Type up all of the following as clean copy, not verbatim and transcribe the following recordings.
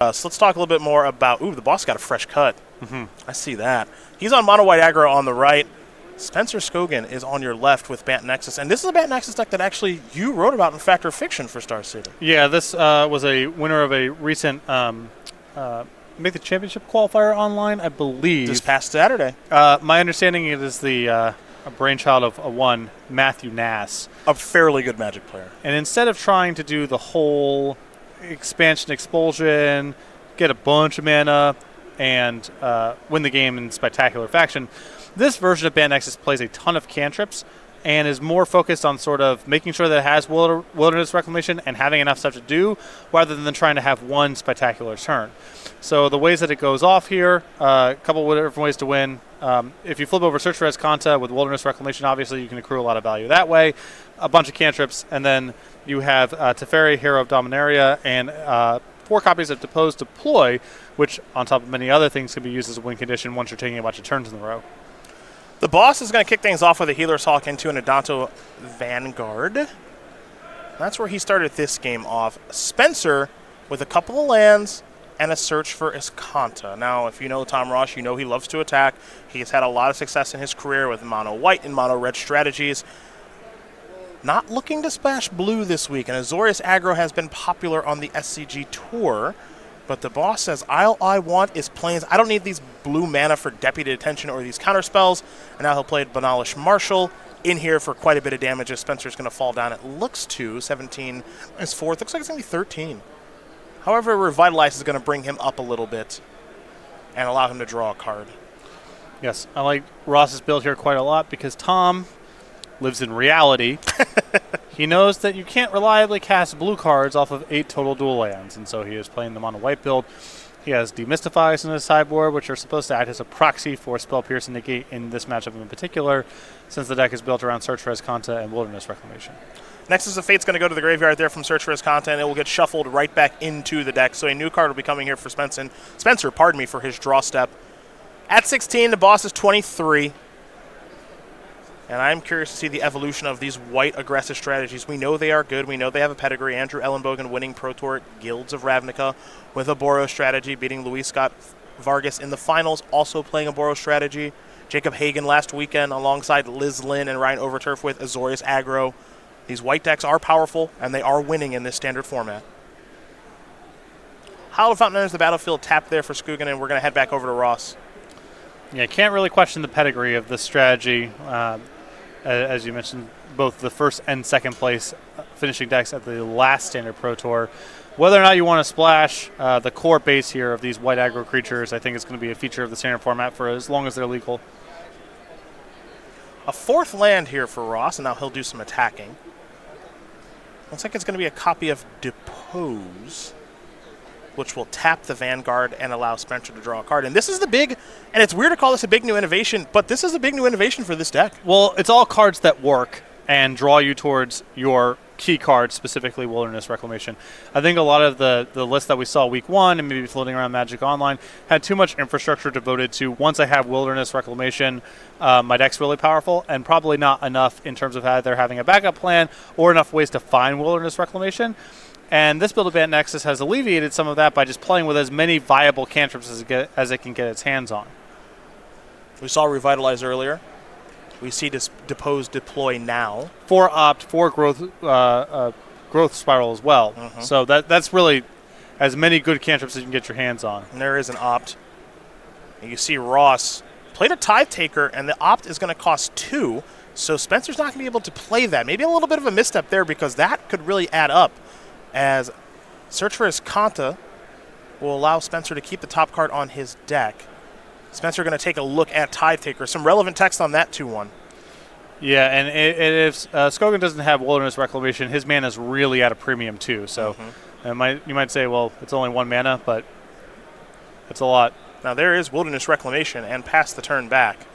So let's talk a little bit more about, the boss got a fresh cut. Mm-hmm. I see that. He's on mono white aggro on the right. Spencer Scogin is on your left with Bant Nexus. And this is a Bant Nexus deck that actually you wrote about in Factor of Fiction for Star City. Yeah, this was a winner of a recent Make the Championship qualifier online, I believe. This past Saturday. My understanding it is the a brainchild of one, Matthew Nass. A fairly good Magic player. And instead of trying to do the whole expansion expulsion, get a bunch of mana, and win the game in spectacular fashion, this version of Bant Nexus plays a ton of cantrips and is more focused on sort of making sure that it has Wilderness Reclamation and having enough stuff to do, rather than trying to have one spectacular turn. So the ways that it goes off here, a couple of different ways to win. If you flip over Search for Escanta with Wilderness Reclamation, obviously you can accrue a lot of value that way. A bunch of cantrips, and then you have Teferi, Hero of Dominaria, and 4 copies of Depose Deploy, which, on top of many other things, can be used as a win condition once you're taking a bunch of turns in a row. The boss is going to kick things off with a Healer's Hawk into an Adanto Vanguard. That's where he started this game off. Spencer with a couple of lands and a Search for Escanta. Now, if you know Tom Ross, you know he loves to attack. He's had a lot of success in his career with mono white and mono red strategies. Not looking to splash blue this week, and Azorius aggro has been popular on the SCG Tour. But the boss says, all I want is planes. I don't need these blue mana for Deputy Detention or these counter spells. And now he'll play Banalish Marshal in here for quite a bit of damage as Spencer's going to fall down. It looks to 17 is 4th. Looks like it's going to be 13. However, Revitalize is going to bring him up a little bit and allow him to draw a card. Yes, I like Ross's build here quite a lot because Tom lives in reality. He knows that you can't reliably cast blue cards off of 8 total dual lands, and so he is playing them on a white build. He has Demystifies in his sideboard, which are supposed to act as a proxy for Spell Pierce and Negate in this matchup in particular, since the deck is built around Search for Escanta and Wilderness Reclamation. Nexus of Fate's going to go to the graveyard there from Search for Escanta, and it will get shuffled right back into the deck. So a new card will be coming here for Spencer, for his draw step. At 16, the boss is 23. And I'm curious to see the evolution of these white aggressive strategies. We know they are good. We know they have a pedigree. Andrew Ellenbogen winning Pro Tour Guilds of Ravnica with a Boros strategy, beating Luis Scott Vargas in the finals, also playing a Boros strategy. Jacob Hagen last weekend alongside Liz Lynn and Ryan Overturf with Azorius aggro. These white decks are powerful, and they are winning in this standard format. Hallowed Fountain enters the battlefield, tapped there for Scogin, and we're going to head back over to Ross. Yeah, can't really question the pedigree of this strategy. As you mentioned, both the first and second place finishing decks at the last Standard Pro Tour. Whether or not you want to splash, the core base here of these white aggro creatures, I think is going to be a feature of the Standard format for as long as they're legal. A 4th land here for Ross, and now he'll do some attacking. Looks like it's going to be a copy of Depose, which will tap the Vanguard and allow Spencer to draw a card. And this is the big, and it's weird to call this a big new innovation, but this is a big new innovation for this deck. Well, it's all cards that work and draw you towards your key cards, specifically Wilderness Reclamation. I think a lot of the list that we saw week 1 and maybe floating around Magic Online had too much infrastructure devoted to, once I have Wilderness Reclamation, my deck's really powerful, and probably not enough in terms of either having a backup plan or enough ways to find Wilderness Reclamation. And this build of Bant Nexus has alleviated some of that by just playing with as many viable cantrips as it can get its hands on. We saw Revitalize earlier. We see this Depose Deploy now. 4 Opt, 4 Growth Spiral as well. Mm-hmm. So that's really as many good cantrips as you can get your hands on. And there is an Opt. And you see Ross played a Tithe Taker, and the Opt is going to cost 2. So Spencer's not going to be able to play that. Maybe a little bit of a misstep there, because that could really add up, as Search for Escanta will allow Spencer to keep the top card on his deck. Spencer going to take a look at Tithe Taker. Some relevant text on that 2-1. Yeah, and if Scogin doesn't have Wilderness Reclamation, his mana is really at a premium too. So you might say, well, it's only 1 mana, but it's a lot. Now there is Wilderness Reclamation and pass the turn back.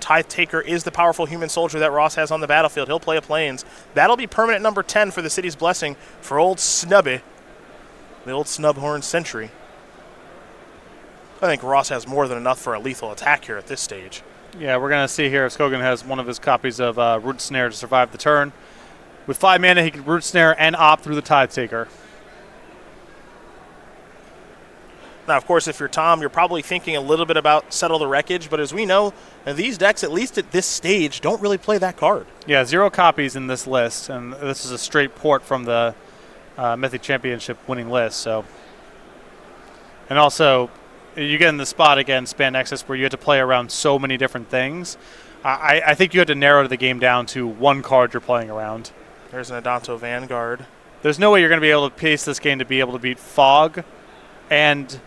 Tithe Taker is the powerful human soldier that Ross has on the battlefield. He'll play a Plains. That'll be permanent number 10 for the City's Blessing for old Snubby, the old Snubhorn Sentry. I think Ross has more than enough for a lethal attack here at this stage. Yeah, we're going to see here if Scogin has one of his copies of Root Snare to survive the turn. With 5 mana, he can Root Snare and Opt through the Tithe Taker. Now, of course, if you're Tom, you're probably thinking a little bit about Settle the Wreckage, but as we know, these decks, at least at this stage, don't really play that card. Yeah, 0 copies in this list, and this is a straight port from the Mythic Championship winning list. So, and also, you get in the spot again, Span Nexus, where you have to play around so many different things. I think you have to narrow the game down to one card you're playing around. There's an Adanto Vanguard. There's no way you're going to be able to pace this game to be able to beat Fog and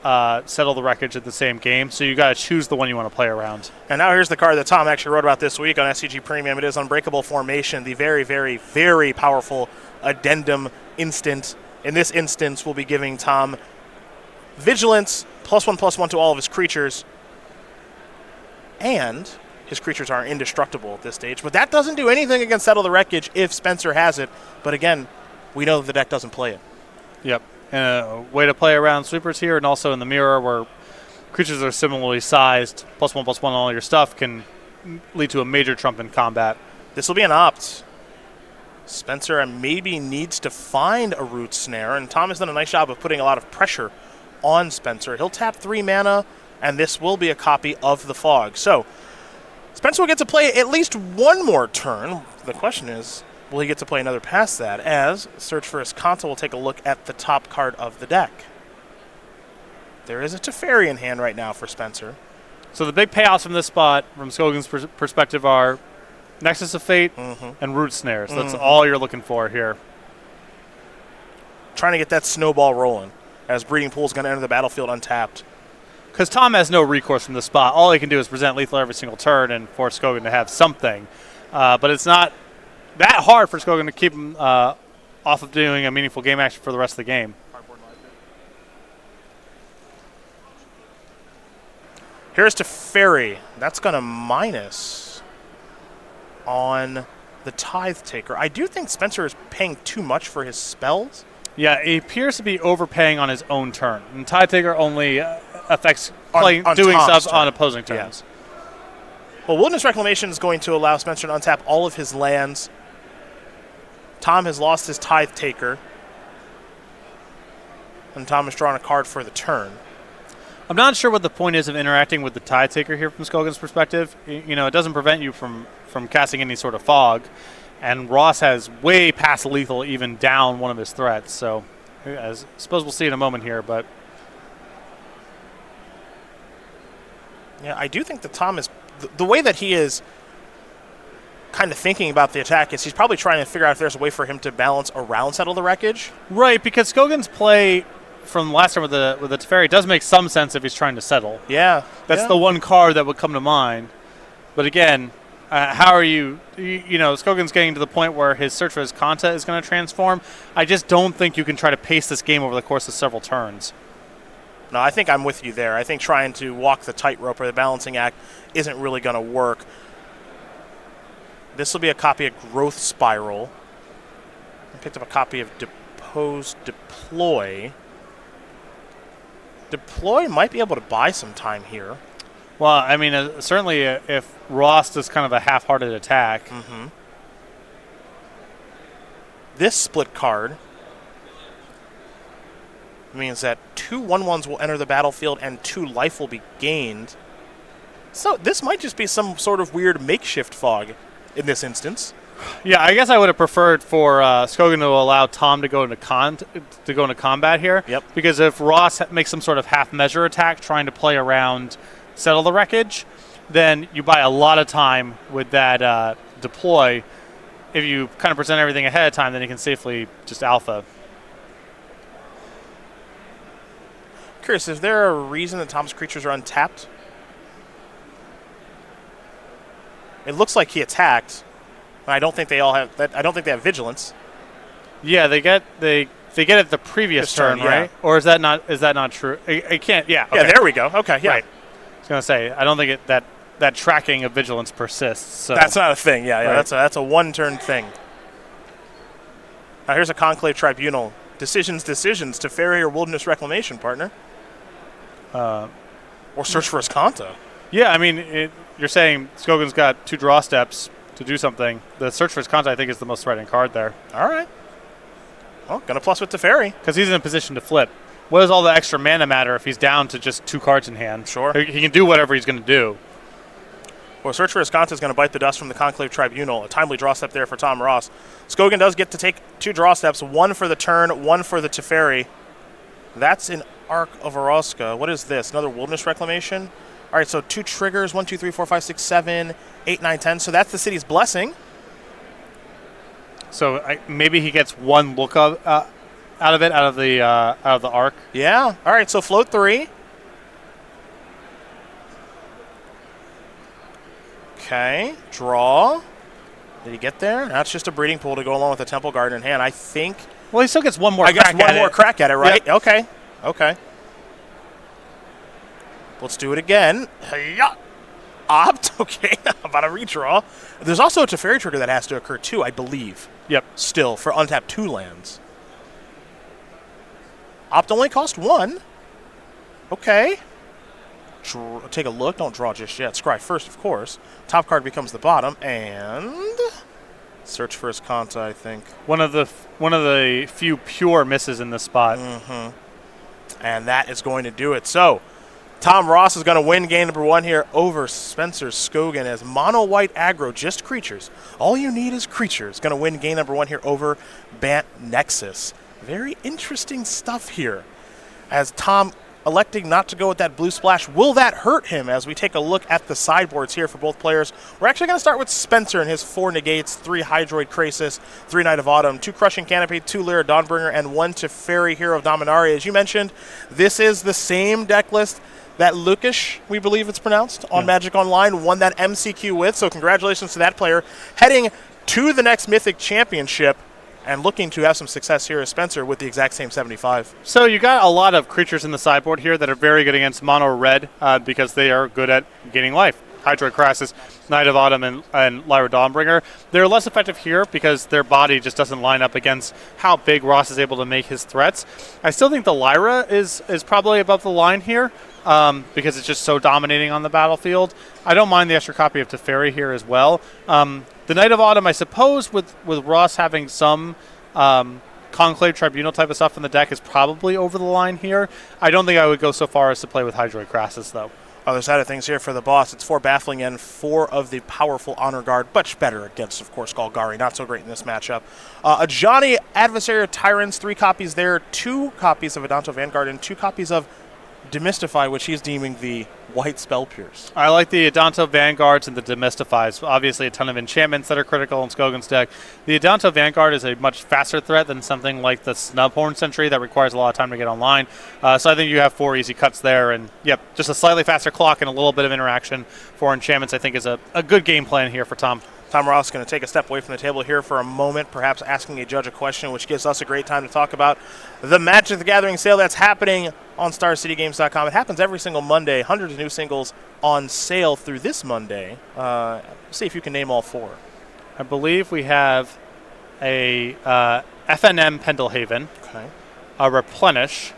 Settle the Wreckage at the same game, so you got to choose the one you want to play around. And now here's the card that Tom actually wrote about this week on SCG Premium. It is Unbreakable Formation, the very, very, very powerful addendum instant. In this instance, we'll be giving Tom Vigilance, +1/+1 to all of his creatures, and his creatures are indestructible at this stage. But that doesn't do anything against Settle the Wreckage if Spencer has it. But again, we know that the deck doesn't play it. Yep. And a way to play around sweepers here, and also in the mirror where creatures are similarly sized, +1/+1 on all your stuff can lead to a major trump in combat. This will be an opt. Spencer maybe needs to find a Root Snare, and Tom has done a nice job of putting a lot of pressure on Spencer. He'll tap 3 mana, and this will be a copy of the Fog. So Spencer will get to play at least one more turn. The question is, will he get to play another past that, as Search for Escanta will take a look at the top card of the deck. There is a Teferi in hand right now for Spencer. So the big payoffs from this spot, from Scogin's perspective, are Nexus of Fate and Root Snares. That's all you're looking for here. Trying to get that snowball rolling, as Breeding Pool is going to enter the battlefield untapped. Because Tom has no recourse from the spot. All he can do is present lethal every single turn and force Scogin to have something. But it's not that hard for Scogin to keep him off of doing a meaningful game action for the rest of the game. Here's Teferi. That's going to minus on the Tithe Taker. I do think Spencer is paying too much for his spells. Yeah, he appears to be overpaying on his own turn. And Tithe Taker only affects doing Tom's stuff turn. on opposing turns. Yeah. Well, Wilderness Reclamation is going to allow Spencer to untap all of his lands. Tom has lost his Tithe Taker. And Tom has drawn a card for the turn. I'm not sure what the point is of interacting with the Tithe Taker here from Scogin's perspective. You know, it doesn't prevent you from casting any sort of fog. And Ross has way past lethal, even down one of his threats. So I suppose we'll see in a moment here. But yeah, I do think that Tom is the way that he is kind of thinking about the attack is he's probably trying to figure out if there's a way for him to balance around Settle the Wreckage. Right, because Scogin's play from last time with the Teferi does make some sense if he's trying to settle. Yeah, that's the one card that would come to mind. But again, how are you know, Scogin's getting to the point where his Search for Escanta is going to transform. I just don't think you can try to pace this game over the course of several turns. No, I think I'm with you there. I think trying to walk the tightrope or the balancing act isn't really going to work. This will be a copy of Growth Spiral. I picked up a copy of Depose Deploy. Deploy might be able to buy some time here. Well, I mean, certainly if Ross does kind of a half-hearted attack. This split card means that 2 1/1s will enter the battlefield and 2 life will be gained. So this might just be some sort of weird makeshift fog in this instance. Yeah, I guess I would have preferred for Scogin to allow Tom to go into combat here. Yep. Because if Ross makes some sort of half-measure attack trying to play around Settle the Wreckage, then you buy a lot of time with that deploy. If you kind of present everything ahead of time, then you can safely just alpha. Curious, is there a reason that Tom's creatures are untapped? It looks like he attacked. I don't think they all have that. I don't think they have vigilance. Yeah, they get it the previous turn, right? Yeah. Or is that not true? It can't. Yeah. Okay. Yeah, there we go. Okay, yeah. Right. I was gonna say I don't think that tracking of vigilance persists. So that's not a thing. Yeah, right. That's a one-turn thing. Now here's a Conclave Tribunal. Decisions. Teferi or Wilderness Reclamation, partner. Or Search for Escanta. Yeah, I mean, you're saying Scogin's got 2 draw steps to do something. The Search for Escanta, I think, is the most threatening card there. All right. Oh, going to plus with Teferi. Because he's in a position to flip. What does all the extra mana matter if he's down to just 2 cards in hand? Sure. He can do whatever he's going to do. Well, Search for Escanta is going to bite the dust from the Conclave Tribunal. A timely draw step there for Tom Ross. Scogin does get to take 2 draw steps, 1 for the turn, 1 for the Teferi. That's an Arc of Oroska. What is this? Another Wilderness Reclamation? All right, so 2 triggers, 1, 2, 3, 4, 5, 6, 7, 8, 9, 10. So that's the city's blessing. So maybe he gets 1 look out of the arc. Yeah. All right, so float 3. Okay, draw. Did he get there? That's just a breeding pool to go along with the Temple Garden in hand. I think. Well, he still gets one more. I guess one more crack at it, right? Yep. Okay. Okay. Let's do it again. Hi-ya. Opt. Okay. About a redraw. There's also a Teferi trigger that has to occur too, I believe. Yep. Still for untapped 2 lands. Opt only cost 1. Okay. Take a look. Don't draw just yet. Scry first, of course. Top card becomes the bottom, and Search for Escanta, I think. One of the few pure misses in this spot. And that is going to do it. So, Tom Ross is going to win game number 1 here over Spencer Scogin as mono white aggro, just creatures. All you need is creatures. Going to win game number 1 here over Bant Nexus. Very interesting stuff here. As Tom electing not to go with that blue splash, will that hurt him as we take a look at the sideboards here for both players? We're actually going to start with Spencer and his 4 negates, 3 Hydroid Krasis, 3 Knight of Autumn, 2 Crushing Canopy, 2 Lyra Dawnbringer, and 1 Teferi Hero of Dominaria. As you mentioned, this is the same deck list that Lukish, we believe it's pronounced, on Magic Online, won that MCQ with, so congratulations to that player. Heading to the next Mythic Championship, and looking to have some success here as Spencer with the exact same 75. So you got a lot of creatures in the sideboard here that are very good against mono red because they are good at gaining life. Hydroid Krasis, Knight of Autumn, and Lyra Dawnbringer. They're less effective here because their body just doesn't line up against how big Ross is able to make his threats. I still think the Lyra is probably above the line here because it's just so dominating on the battlefield. I don't mind the extra copy of Teferi here as well. The Knight of Autumn, I suppose, with Ross having some Conclave Tribunal type of stuff in the deck is probably over the line here. I don't think I would go so far as to play with Hydroid Krasis, though. Other side of things here for the boss, it's 4 Baffling and 4 of the powerful Honor Guard, much better against, of course, Golgari. Not so great in this matchup. A Johnny Adversary of Tyrants, 3 copies there, 2 copies of Adanto Vanguard, and 2 copies of Demystify, which he's deeming the white Spell Pierce. I like the Adanto Vanguards and the Demystifies. Obviously, a ton of enchantments that are critical in Skogin's deck. The Adanto Vanguard is a much faster threat than something like the Snubhorn Sentry that requires a lot of time to get online. So I think you have 4 easy cuts there. And, yep, just a slightly faster clock and a little bit of interaction for enchantments, I think, is a good game plan here for Tom. Tom Ross is going to take a step away from the table here for a moment, perhaps asking a judge a question, which gives us a great time to talk about the Magic the Gathering sale that's happening on StarCityGames.com. It happens every single Monday. Hundreds of new singles on sale through this Monday. See if you can name all 4. I believe we have a FNM Pendelhaven, a Replenish,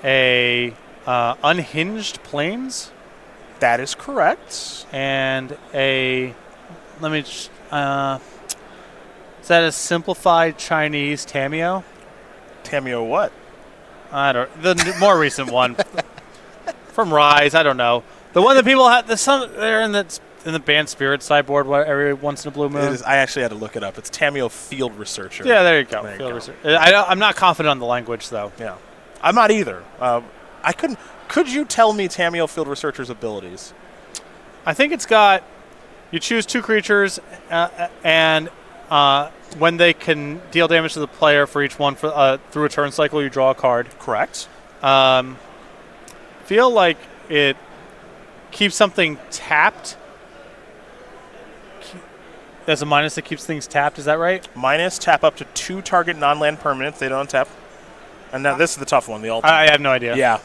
a Unhinged Plains. That is correct. And a... Let me just, is that a simplified Chinese Tameo? Tameo what? I don't, the more recent one from Rise. I don't know. The one that people have, they're in the band Spirit sideboard every once in a blue moon. I actually had to look it up. It's Tameo Field Researcher. Yeah, there you go. Field Researcher. I'm not confident on the language though. Yeah, I'm not either. I couldn't. Could you tell me Tameo Field Researcher's abilities? I think it's got. You choose 2 creatures, and when they can deal damage to the player for each one through a turn cycle, you draw a card. Correct. Feel like it keeps something tapped. There's a minus that keeps things tapped. Is that right? Minus, tap up to 2 target non-land permanents. They don't tap. And now this is the tough one, the ultimate. I have no idea. Yeah.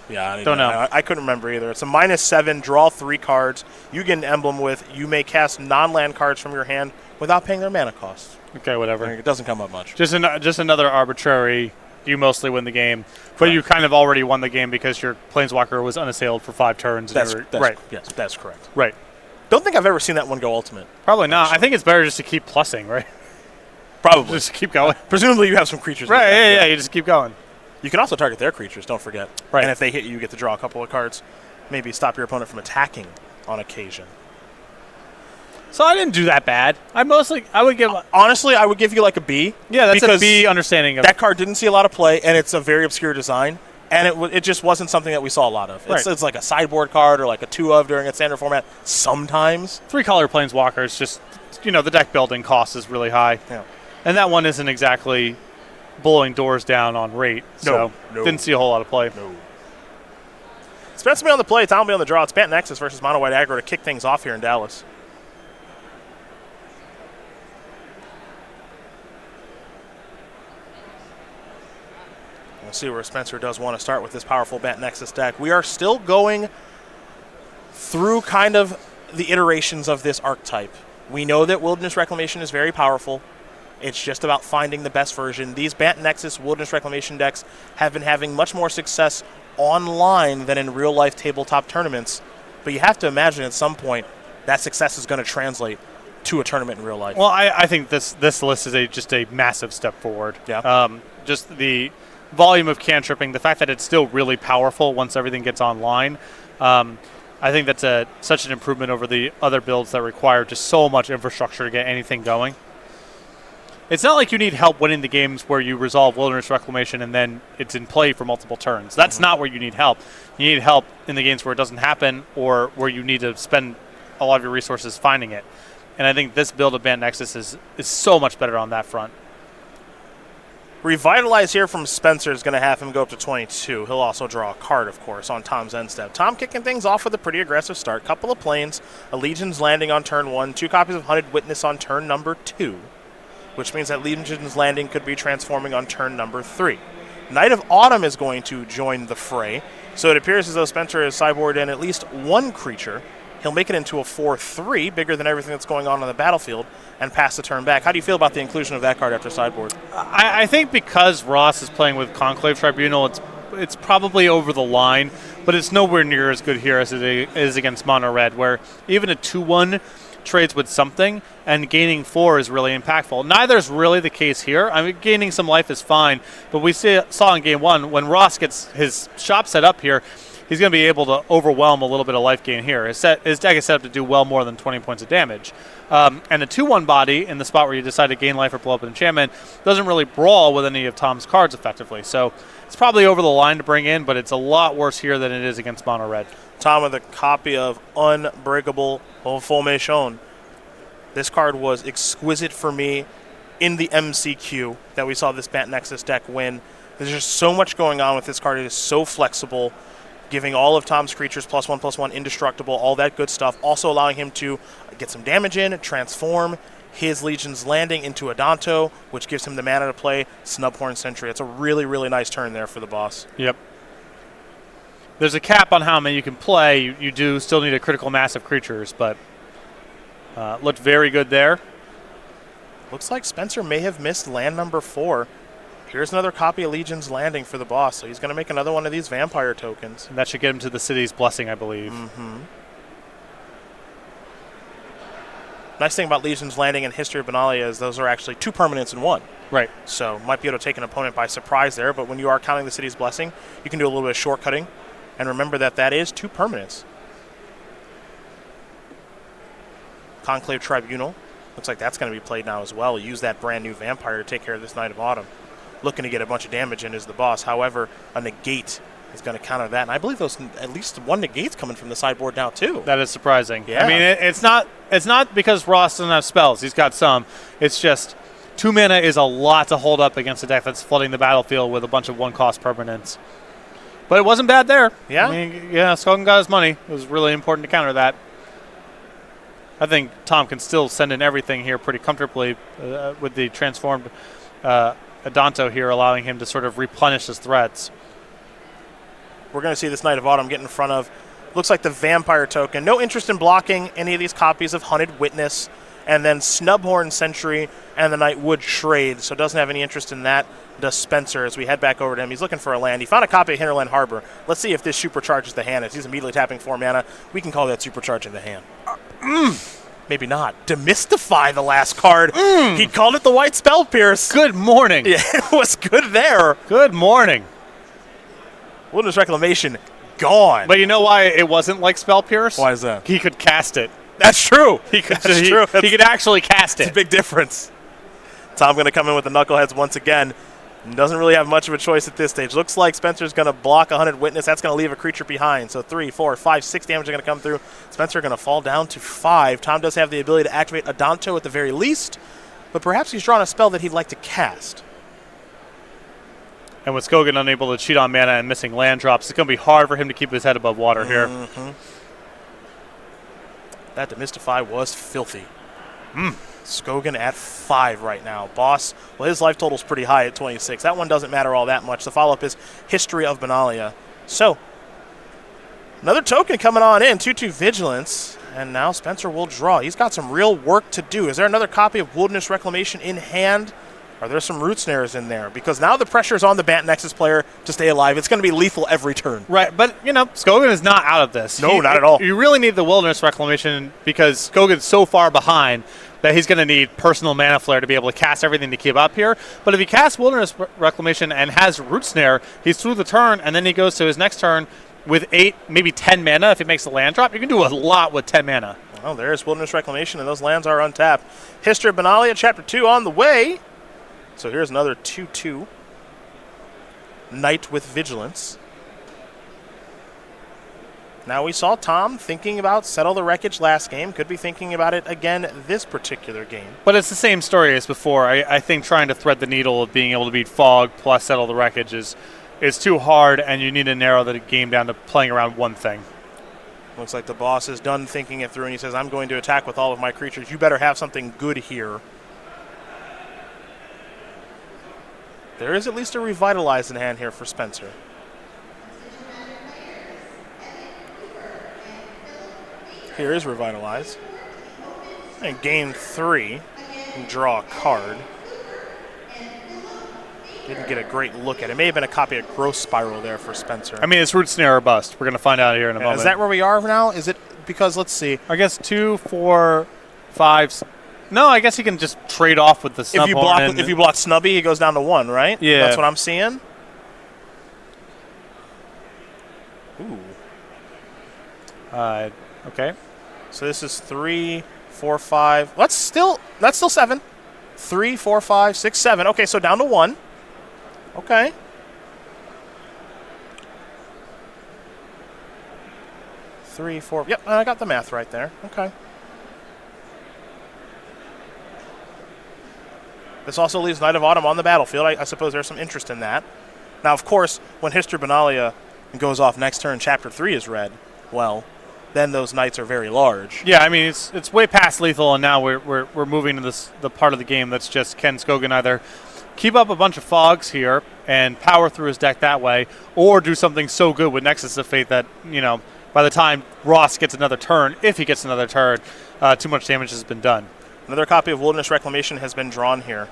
Don't know. I couldn't remember either. It's a -7, draw 3 cards. You get an emblem with, you may cast non-land cards from your hand without paying their mana cost. Okay, whatever. It doesn't come up much. Just another arbitrary, you mostly win the game. But you kind of already won the game because your Planeswalker was unassailed for 5 turns. Right. Yes, that's correct. Right. Don't think I've ever seen that one go ultimate. Probably not. I think it's better just to keep plussing, right? Probably. Just keep going. Presumably you have some creatures. in Right, your deck, yeah, you just keep going. You can also target their creatures, don't forget. Right. And if they hit you, you get to draw a couple of cards. Maybe stop your opponent from attacking on occasion. So I didn't do that bad. I would give... Honestly, I would give you like a B. Yeah, that's a because B understanding of... that card didn't see a lot of play, and it's a very obscure design. And it just wasn't something that we saw a lot of. It's like a sideboard card or like a 2 of during its standard format sometimes. 3-color Planeswalkers, just, the deck building cost is really high. Yeah. And that one isn't exactly blowing doors down on rate. So didn't see a whole lot of play. No. Spencer be on the play, Tom be on the draw. It's Bant Nexus versus Mono White Aggro to kick things off here in Dallas. We'll see where Spencer does want to start with this powerful Bant Nexus deck. We are still going through kind of the iterations of this archetype. We know that Wilderness Reclamation is very powerful. It's just about finding the best version. These Bant Nexus Wilderness Reclamation decks have been having much more success online than in real-life tabletop tournaments. But you have to imagine at some point that success is going to translate to a tournament in real life. Well, I think this list is just a massive step forward. Yeah. Just the volume of cantripping, the fact that it's still really powerful once everything gets online. I think that's such an improvement over the other builds that require just so much infrastructure to get anything going. It's not like you need help winning the games where you resolve Wilderness Reclamation and then it's in play for multiple turns. That's not where you need help. You need help in the games where it doesn't happen or where you need to spend a lot of your resources finding it. And I think this build of Bant Nexus is so much better on that front. Revitalize here from Spencer is going to have him go up to 22. He'll also draw a card, of course, on Tom's end step. Tom kicking things off with a pretty aggressive start. Couple of planes, a Legion's Landing on turn 1, 2 copies of Hunted Witness on turn number 2, which means that Legion's Landing could be transforming on turn number 3. Knight of Autumn is going to join the fray, so it appears as though Spencer has sideboarded in at least one creature. He'll make it into a 4/3, bigger than everything that's going on the battlefield, and pass the turn back. How do you feel about the inclusion of that card after sideboard? I think because Ross is playing with Conclave Tribunal, it's probably over the line, but it's nowhere near as good here as it is against Mono Red, where even a 2/1 trades with something, and gaining 4 is really impactful. Neither is really the case here. I mean, gaining some life is fine, but we saw in Game 1, when Ross gets his shop set up here, he's going to be able to overwhelm a little bit of life gain here. His deck is set up to do well more than 20 points of damage. And a 2/1 body in the spot where you decide to gain life or blow up an enchantment doesn't really brawl with any of Tom's cards effectively. So it's probably over the line to bring in, but it's a lot worse here than it is against Mono Red. Tom with a copy of Unbreakable Formation. This card was exquisite for me in the MCQ that we saw this Bant Nexus deck win. There's just so much going on with this card. It is so flexible, giving all of Tom's creatures +1/+1 indestructible, all that good stuff. Also allowing him to get some damage in, transform his Legion's Landing into Adanto, which gives him the mana to play Snubhorn Sentry. It's a really, really nice turn there for the boss. Yep. There's a cap on how many you can play. You do still need a critical mass of creatures, but looked very good there. Looks like Spencer may have missed land number 4. Here's another copy of Legion's Landing for the boss, so he's going to make another one of these vampire tokens. And that should get him to the city's blessing, I believe. Mm-hmm. Nice thing about Legion's Landing and History of Benalia is those are actually 2 permanents in 1. Right. So might be able to take an opponent by surprise there, but when you are counting the city's blessing, you can do a little bit of shortcutting. And remember that is 2 permanents. Conclave Tribunal. Looks like that's going to be played now as well. Use that brand new vampire to take care of this Knight of Autumn. Looking to get a bunch of damage in is the boss. However, a negate is going to counter that. And I believe those at least one negate's coming from the sideboard now too. That is surprising. Yeah. I mean, it's not because Ross doesn't have spells. He's got some. It's just 2 mana is a lot to hold up against a deck that's flooding the battlefield with a bunch of 1-cost permanents. But it wasn't bad there. Yeah? I mean, yeah, Scogin got his money. It was really important to counter that. I think Tom can still send in everything here pretty comfortably with the transformed Adanto here, allowing him to sort of replenish his threats. We're going to see this Knight of Autumn get in front of, looks like the Vampire token. No interest in blocking any of these copies of Hunted Witness, and then Snubhorn Sentry and the Knight would trade, so doesn't have any interest in that. Does Spencer as we head back over to him. He's looking for a land. He found a copy of Hinterland Harbor. Let's see if this supercharges the hand. As he's immediately tapping 4 mana, we can call that supercharging the hand. maybe not, demystify the last card. He called it the White Spell Pierce. Good morning. Yeah, it was good there. Good morning. Wilderness Reclamation gone. But you know why it wasn't like Spell Pierce? Why is that? He could cast it. That's true. He could, That's true. He could actually cast It's it. a big difference. Tom going to come in with the Knuckleheads once again. Doesn't really have much of a choice at this stage. Looks like Spencer's going to block 100 Witness. That's going to leave a creature behind. So 3, 4, 5, 6 damage are going to come through. Spencer going to fall down to 5. Tom does have the ability to activate Adanto at the very least, but perhaps he's drawn a spell that he'd like to cast. And with Scogin unable to cheat on mana and missing land drops, it's going to be hard for him to keep his head above water here. That Demystify was filthy. Scogin at 5 right now. Boss, well, his life total's pretty high at 26. That one doesn't matter all that much. The follow-up is History of Benalia. So, another token coming on in, 2/2 Vigilance, and now Spencer will draw. He's got some real work to do. Is there another copy of Wilderness Reclamation in hand? Are there some root snares in there? Because now the pressure is on the Bant Nexus player to stay alive. It's going to be lethal every turn. Right, but, you know, Scogin is not out of this. No, not at all. You really need the Wilderness Reclamation because Skogin's so far behind that he's going to need personal Mana Flare to be able to cast everything to keep up here. But if he casts Wilderness Reclamation and has Root Snare, he's through the turn, and then he goes to his next turn with 8, maybe 10 mana if he makes the land drop. You can do a lot with 10 mana. Well, there's Wilderness Reclamation, and those lands are untapped. History of Benalia, Chapter 2 on the way. So here's another 2/2. Knight with Vigilance. Now we saw Tom thinking about Settle the Wreckage last game. Could be thinking about it again this particular game. But it's the same story as before. I think trying to thread the needle of being able to beat Fog plus Settle the Wreckage is too hard, and you need to narrow the game down to playing around one thing. Looks like the boss is done thinking it through, and he says, I'm going to attack with all of my creatures. You better have something good here. There is at least a Revitalize in hand here for Spencer. Here is Revitalize. And gain 3 and draw a card. Didn't get a great look at it. It may have been a copy of Growth Spiral there for Spencer. I mean, it's Root Snare or Bust. We're going to find out here in a moment. Is that where we are now? Is it because, let's see. I guess 2, 4, 5. No, I guess he can just trade off with the Snub Horn. If you block Snubby, he goes down to 1, right? Yeah. That's what I'm seeing. Ooh. Okay. So this is 3, 4, 5. That's still 7. 3, 4, 5, 6, 7. Okay, so down to 1. Okay. Three, 4. Yep, I got the math right there. Okay. This also leaves Knight of Autumn on the battlefield. I suppose there's some interest in that. Now, of course, when History of Benalia goes off next turn, Chapter 3 is read. Well, then those knights are very large. Yeah, I mean, it's way past lethal, and now we're moving to the part of the game that's just can Scogin either keep up a bunch of fogs here and power through his deck that way, or do something so good with Nexus of Fate that, you know, by the time Ross gets another turn, if he gets another turn, too much damage has been done. Another copy of Wilderness Reclamation has been drawn here.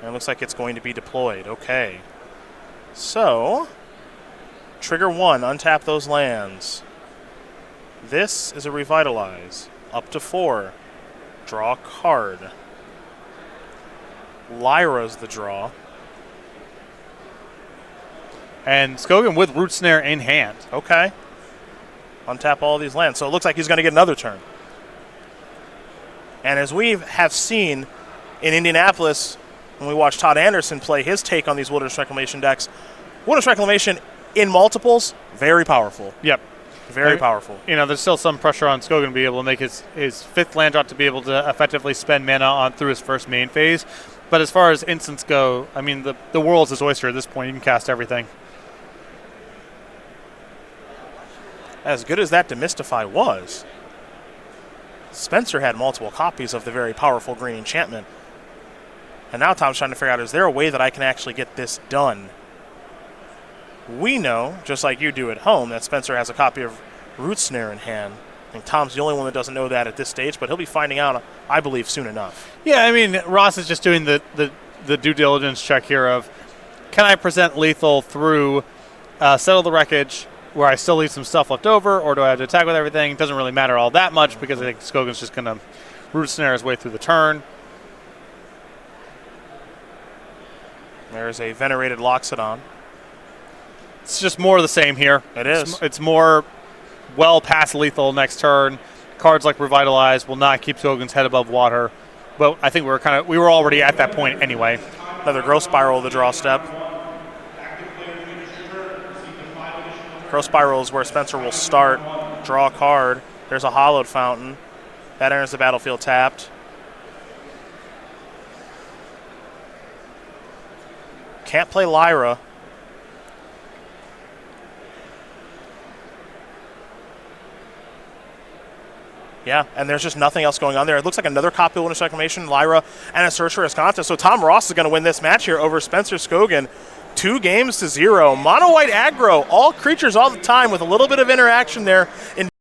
And it looks like it's going to be deployed. Okay. So, trigger 1, untap those lands. This is a Revitalize. Up to 4. Draw a card. Lyra's the draw. And Scogin with Root Snare in hand. Okay. Untap all these lands. So it looks like he's going to get another turn. And as we have seen in Indianapolis, when we watched Todd Anderson play his take on these Wilderness Reclamation decks, Wilderness Reclamation in multiples, very powerful. Yep. Very powerful. You know, there's still some pressure on Scogin to be able to make his 5th land drop to be able to effectively spend mana on through his first main phase. But as far as instants go, I mean, the world's his oyster at this point. You can cast everything. As good as that Demystify was, Spencer had multiple copies of the very powerful green enchantment. And now Tom's trying to figure out, is there a way that I can actually get this done? We know, just like you do at home, that Spencer has a copy of Root Snare in hand. And Tom's the only one that doesn't know that at this stage, but he'll be finding out, I believe, soon enough. Yeah, I mean, Ross is just doing the due diligence check here of, can I present lethal through Settle the Wreckage, where I still leave some stuff left over, or do I have to attack with everything? It doesn't really matter all that much because I think Scogin's just going to root snare his way through the turn. There's a Venerated Loxodon. It's just more of the same here. It is. It's more well past lethal next turn. Cards like Revitalize will not keep Scogin's head above water. But I think we were already at that point anyway. Another Growth Spiral, the draw step. Growth Spiral is where Spencer will start. Draw a card. There's a Hallowed Fountain. That enters the battlefield tapped. Can't play Lyra. Yeah, and there's just nothing else going on there. It looks like another copy of Wilderness Reclamation, Lyra, and a Search for Escanta. So Tom Ross is going to win this match here over Spencer Scogin. 2-0. Mono white aggro, all creatures all the time with a little bit of interaction there in